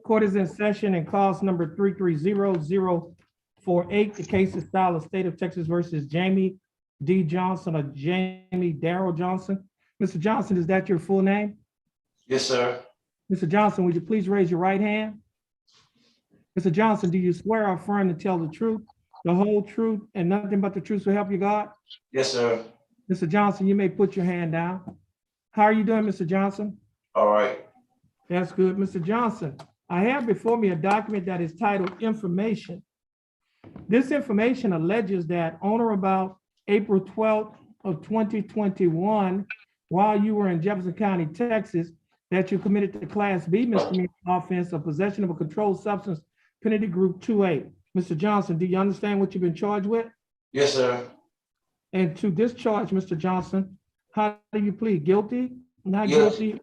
Court is in session and clause number 330048. The case is style of State of Texas versus Jamie D. Johnson or Jamie Darrell Johnson. Mr. Johnson, is that your full name? Yes, sir. Mr. Johnson, would you please raise your right hand? Mr. Johnson, do you swear or affirm to tell the truth, the whole truth, and nothing but the truth so help you God? Yes, sir. Mr. Johnson, you may put your hand down. How are you doing, Mr. Johnson? All right. That's good. Mr. Johnson, I have before me a document that is titled Information. This information alleges that on or about April 12th of 2021, while you were in Jefferson County, Texas, that you committed the Class B misdemeanor offense of possession of a controlled substance, penalty group 2A. Mr. Johnson, do you understand what you've been charged with? Yes, sir. And to this charge, Mr. Johnson, how do you plead? Guilty? Not Yes. guilty?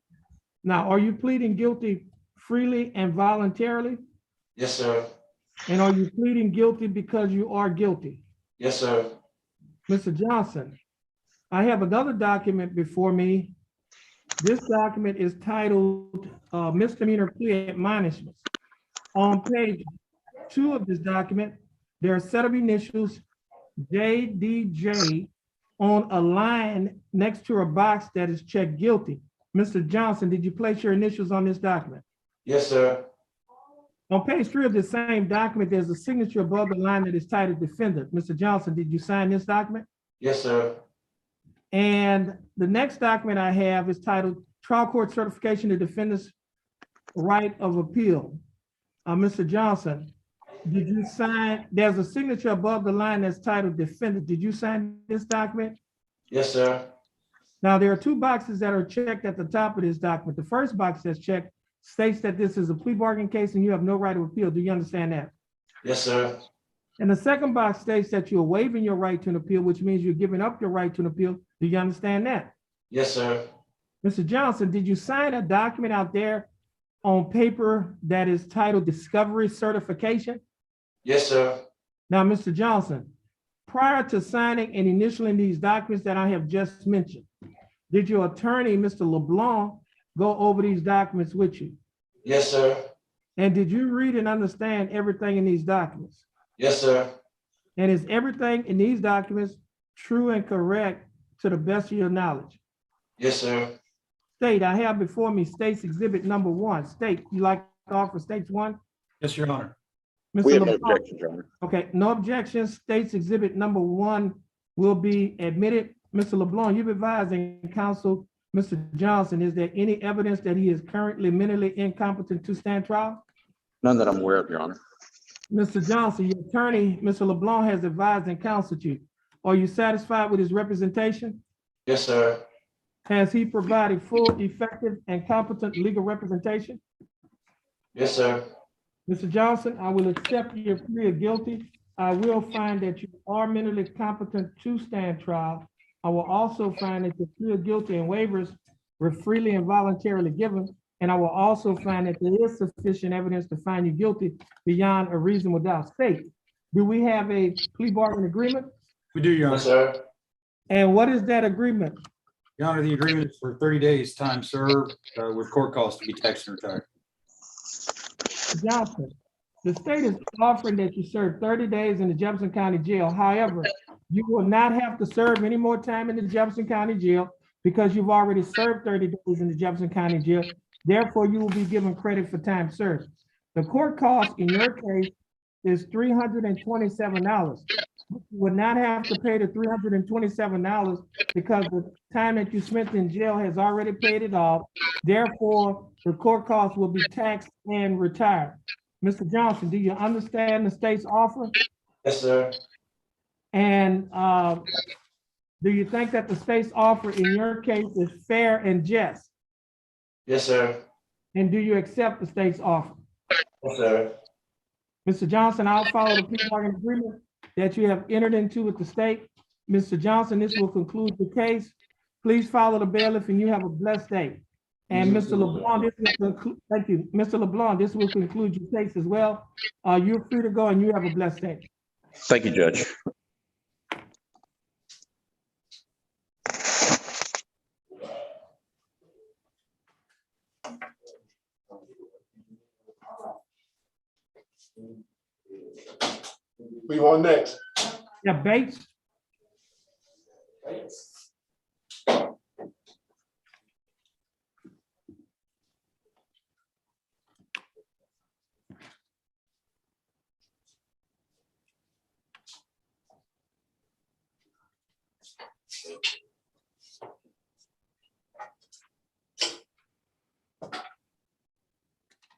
Now, are you pleading guilty freely and voluntarily? Yes, sir. And are you pleading guilty because you are guilty? Yes, sir. Mr. Johnson, I have another document before me. This document is titled Misdemeanor Plea Admonishments. On page 2 of this document, there are a set of initials, JDJ, on a line next to a box that is checked guilty. Mr. Johnson, did you place your initials on this document? Yes, sir. On page 3 of the same document, there's a signature above the line that is titled Defendant. Mr. Johnson, did you sign this document? Yes, sir. And the next document I have is titled Trial Court Certification of Defendant's Right of Appeal. Mr. Johnson, did you sign, there's a signature above the line that's titled Defendant. Did you sign this document? Yes, sir. Now, there are 2 boxes that are checked at the top of this document. The first box that's checked states that this is a plea bargain case and you have no right of appeal. Do you understand that? Yes, sir. And the second box states that you're waiving your right to an appeal, which means you're giving up your right to an appeal. Do you understand that? Yes, sir. Mr. Johnson, did you sign a document out there on paper that is titled Discovery Certification? Yes, sir. Now, Mr. Johnson, prior to signing and initialing these documents that I have just mentioned, did your attorney, Mr. LeBlanc, go over these documents with you? Yes, sir. And did you read and understand everything in these documents? Yes, sir. And is everything in these documents true and correct to the best of your knowledge? Yes, sir. State, I have before me State's Exhibit number 1. State, you like to offer State's 1? Yes, Your Honor. Mr. We have no LeBlanc? objections, Your Honor. Okay, no objections. State's Exhibit number 1 will be admitted. Mr. LeBlanc, you've advised in counsel, Mr. Johnson, is there any evidence that he is currently mentally incompetent to stand trial? None that I'm aware of, Your Honor. Mr. Johnson, your attorney, Mr. LeBlanc, has advised and counseled you. Are you satisfied with his representation? Yes, sir. Has he provided full, effective, and competent legal representation? Yes, sir. Mr. Johnson, I will accept your plea of guilty. I will find that you are mentally competent to stand trial. I will also find that your plea of guilty and waivers were freely and voluntarily given. And I will also find that there is sufficient evidence to find you guilty beyond a reasonable doubt. State, do we have a plea bargain agreement? We do, Your Yes, Honor. sir. And what is that agreement? Your Honor, the agreement is for 30 days time served with court costs to be taxed and retired. Johnson, the state is offering that you serve 30 days in the Jefferson County Jail. However, you will not have to serve any more time in the Jefferson County Jail because you've already served 30 days in the Jefferson County Jail. Therefore, you will be given credit for time served. The court cost in your case is $327. You would not have to pay the $327 because the time that you spent in jail has already paid it off. Therefore, the court costs will be taxed and retired. Mr. Johnson, do you understand the state's offer? Yes, sir. And do you think that the state's offer in your case is fair and just? Yes, sir. And do you accept the state's offer? Yes, sir. Mr. Johnson, I'll follow the plea bargain agreement that you have entered into with the state. Mr. Johnson, this will conclude the case. Please follow the bailiff and you have a blessed day. And Mr. LeBlanc, this will conclude, thank you. Mr. LeBlanc, this will conclude your case as well. You're free to go and you have a blessed day. Thank you, Judge. We on next. Yeah, Bates.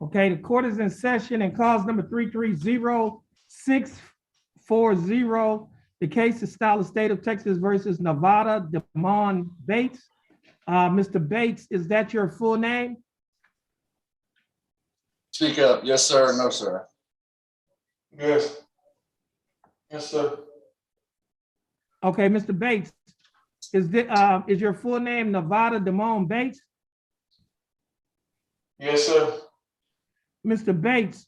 Okay, the court is in session and cause number 330640. The case is style of state of Texas versus Nevada, Demond Bates. Mr. Bates, is that your full name? Speak up. Yes, sir. No, sir. Yes. Yes, sir. Okay, Mr. Bates, is your full name Nevada Demond Bates? Yes, sir. Mr. Bates,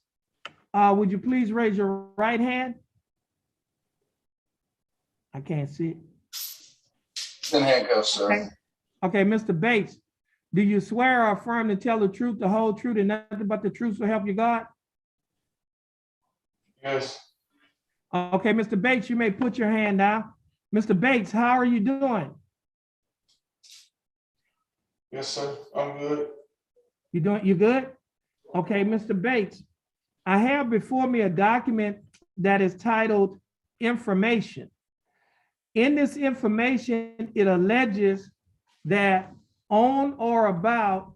would you please raise your right hand? I can't see it. In handcuffs, sir. Okay. Okay, Mr. Bates, do you swear or affirm to tell the truth, the whole truth, and nothing but the truth so help you God? Yes. Okay, Mr. Bates, you may put your hand down. Mr. Bates, how are you doing? Yes, sir. I'm good. You good? Okay, Mr. Bates, I have before me a document that is titled information. In this information, it alleges that on or about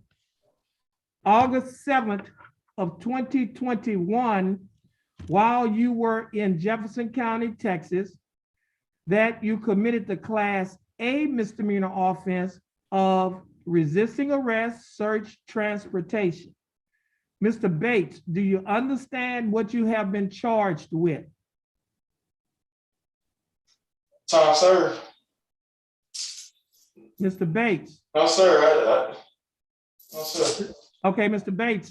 August 7th of 2021, while you were in Jefferson County, Texas, that you committed the Class A misdemeanor offense of resisting arrest, search, transportation. Mr. Bates, do you understand what you have been charged with? Time served. Mr. Bates. No, sir. No, sir. Okay, Mr. Bates.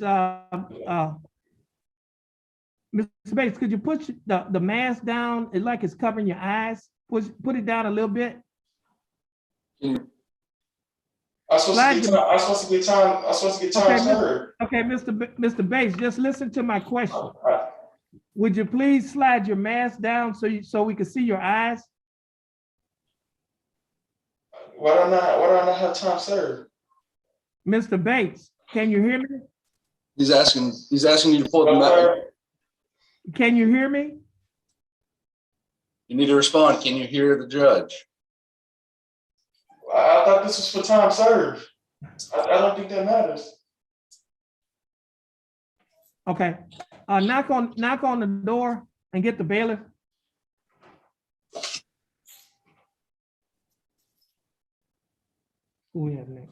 Mr. Bates, could you put the mask down? It's like it's covering your eyes. Put it down a little bit. I'm supposed to get time Okay, served. Okay, Mr. Bates, just listen to my question. All right. Would you please slide your mask down so we can see your eyes? Why do I not have time served? Mr. Bates, can you hear me? He's asking you to pull the No, mask. sir. Can you hear me? You need to respond. Can you hear the judge? I thought this was for time served. I don't think that matters. Okay, knock on the door and get the bailiff. Who we have next?